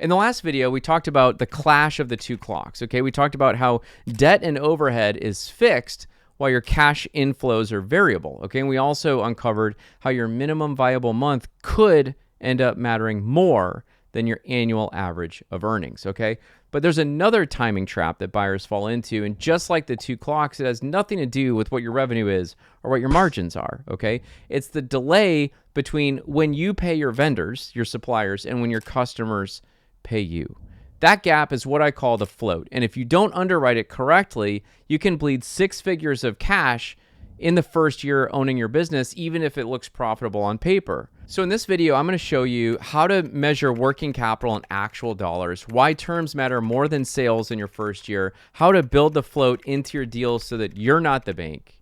In the last video, we talked about the clash of the two clocks, okay? We talked about how debt and overhead is fixed while your cash inflows are variable, okay? And we also uncovered how your minimum viable month could end up mattering more than your annual average of earnings, okay? But there's another timing trap that buyers fall into, and just like the two clocks, it has nothing to do with what your revenue is or what your margins are, okay? It's the delay between when you pay your vendors, your suppliers, and when your customers pay you. That gap is what I call the float. And if you don't underwrite it correctly, you can bleed 6 figures of cash in the first year owning your business, even if it looks profitable on paper. So in this video, I'm going to show you how to measure working capital in actual dollars, why terms matter more than sales in your first year, how to build the float into your deals so that you're not the bank,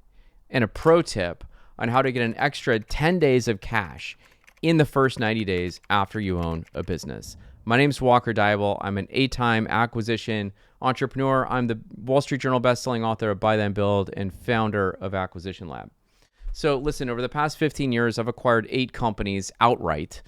and a pro tip on how to get an extra 10 days of cash in the first 90 days after you own a business. My name's Walker Dybel. I'm an 8-time acquisition entrepreneur. I'm the Wall Street Journal bestselling author of Buy Then Build and founder of Acquisition Lab. So listen, over the past 15 years, I've acquired 8 companies outright,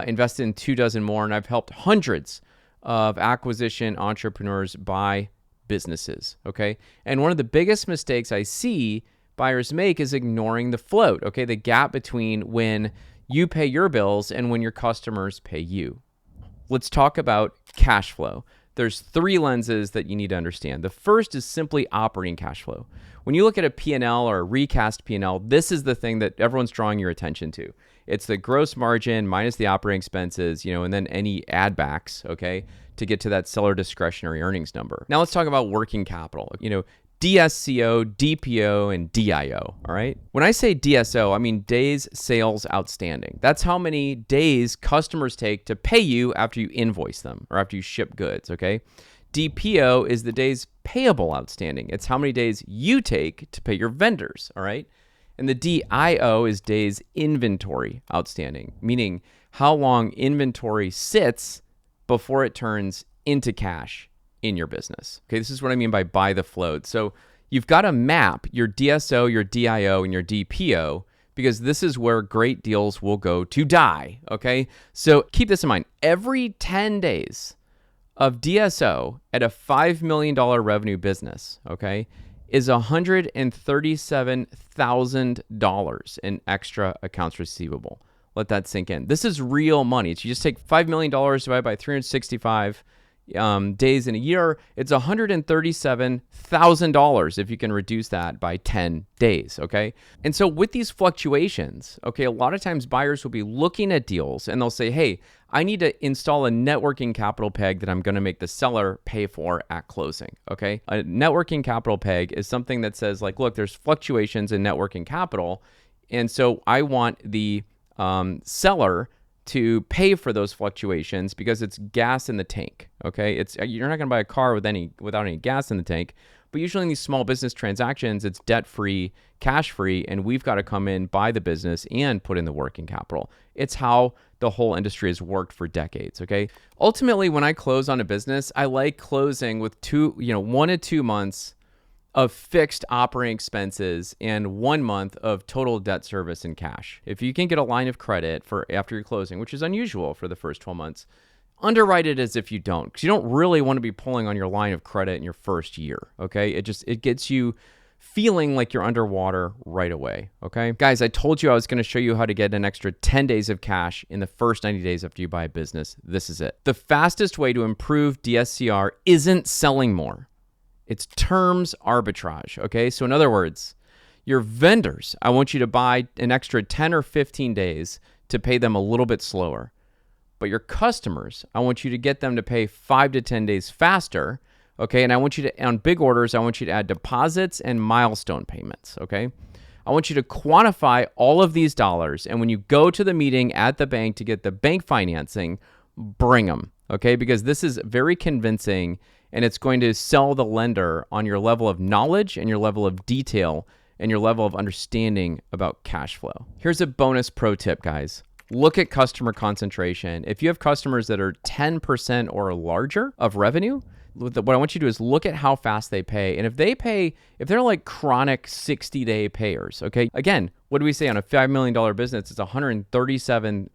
invested in 24 more, and I've helped hundreds of acquisition entrepreneurs buy businesses, okay? And one of the biggest mistakes I see buyers make is ignoring the float, okay? The gap between when you pay your bills and when your customers pay you. Let's talk about cash flow. There's 3 lenses that you need to understand. The first is simply operating cash flow. When you look at a P&L or a recast P&L, this is the thing that everyone's drawing your attention to. It's the gross margin minus the operating expenses, and then any add backs, okay, to get to that seller discretionary earnings number. Now let's talk about working capital. DSCO, DPO, and DIO, all right? When I say DSO, I mean days sales outstanding. That's how many days customers take to pay you after you invoice them or after you ship goods, okay? DPO is the days payable outstanding. It's how many days you take to pay your vendors, all right? And the DIO is days inventory outstanding, meaning how long inventory sits before it turns into cash in your business. Okay, this is what I mean by buy the float. So you've got to map your DSO, your DIO, and your DPO, because this is where great deals will go to die, okay? So keep this in mind. Every 10 days of DSO at a $5 million revenue business, okay, is $137,000 in extra accounts receivable. Let that sink in. This is real money. So you just take $5 million divided by 365 days in a year, it's $137,000 if you can reduce that by 10 days, okay? And so with these fluctuations, okay, a lot of times buyers will be looking at deals and they'll say, hey, I need to install a net working capital peg that I'm going to make the seller pay for at closing, okay? A net working capital peg is something that says like, look, there's fluctuations in net working capital, and so I want the seller to pay for those fluctuations because it's gas in the tank, okay? You're not going to buy a car without any gas in the tank, but usually in these small business transactions, it's debt-free, cash-free, and we've got to come in, buy the business, and put in the working capital. It's how the whole industry has worked for decades, okay? Ultimately, when I close on a business, I like closing with 1 to 2 months of fixed operating expenses and 1 month of total debt service in cash. If you can get a line of credit for after your closing, which is unusual for the first 12 months, underwrite it as if you don't, because you don't really want to be pulling on your line of credit in your first year, okay? It gets you feeling like you're underwater right away, okay? Guys, I told you I was going to show you how to get an extra 10 days of cash in the first 90 days after you buy a business. This is it. The fastest way to improve DSCR isn't selling more. It's terms arbitrage, okay? So in other words, your vendors, I want you to buy an extra 10 or 15 days to pay them a little bit slower. But your customers, I want you to get them to pay 5 to 10 days faster, okay? And I want you to, on big orders, I want you to add deposits and milestone payments, okay? I want you to quantify all of these dollars. And when you go to the meeting at the bank to get the bank financing, bring them, okay? Because this is very convincing, and it's going to sell the lender on your level of knowledge and your level of detail and your level of understanding about cash flow. Here's a bonus pro tip, guys. Look at customer concentration. If you have customers that are 10% or larger of revenue, what I want you to do is look at how fast they pay. And if they're like chronic 60-day payers, okay? Again, what do we say on a $5 million business? It's $137,000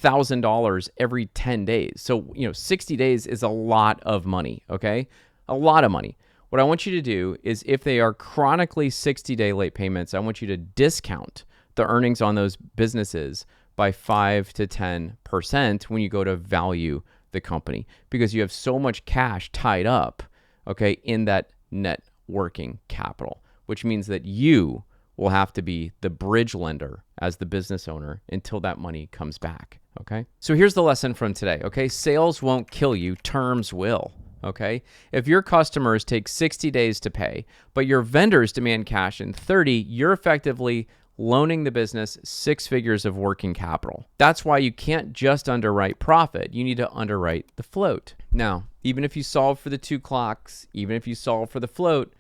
$1,000 every 10 days. So, 60 days is a lot of money, okay? A lot of money. What I want you to do is if they are chronically 60-day late payments, I want you to discount the earnings on those businesses by 5 to 10% when you go to value the company, because you have so much cash tied up, okay, in that net working capital, which means that you will have to be the bridge lender as the business owner until that money comes back, okay? So here's the lesson from today, okay? Sales won't kill you, terms will, okay? If your customers take 60 days to pay, but your vendors demand cash in 30, you're effectively loaning the business 6 figures of working capital. That's why you can't just underwrite profit. You need to underwrite the float. Now, even if you solve for the 2 clocks, even if you solve for the float,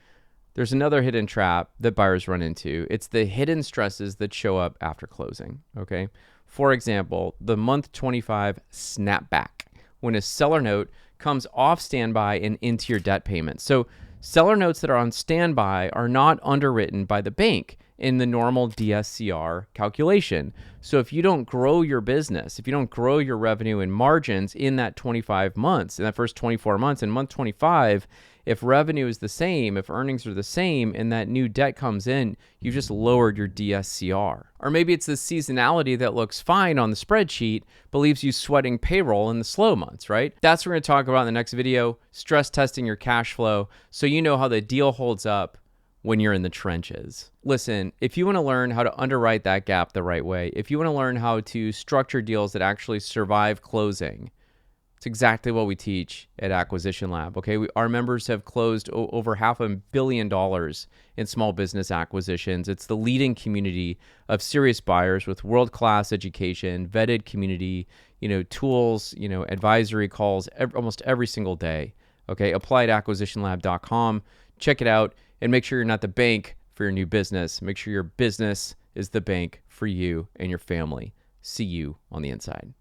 there's another hidden trap that buyers run into. It's the hidden stresses that show up after closing, okay? For example, the month 25 snapback, when a seller note comes off standby and into your debt payment. So seller notes that are on standby are not underwritten by the bank in the normal DSCR calculation. So if you don't grow your business, if you don't grow your revenue and margins in that 25 months, in that first 24 months, in month 25, if revenue is the same, if earnings are the same, and that new debt comes in, you've just lowered your DSCR. Or maybe it's the seasonality that looks fine on the spreadsheet, but leaves you sweating payroll in the slow months, right? That's what we're going to talk about in the next video, stress testing your cash flow, so you know how the deal holds up when you're in the trenches. Listen, if you want to learn how to underwrite that gap the right way, if you want to learn how to structure deals that actually survive closing, it's exactly what we teach at Acquisition Lab, okay? Our members have closed over $500 million in small business acquisitions. It's the leading community of serious buyers with world-class education, vetted community, tools, advisory calls almost every single day, okay? Apply at acquisitionlab.com. Check it out and make sure you're not the bank for your new business. Make sure your business is the bank for you and your family. See you on the inside.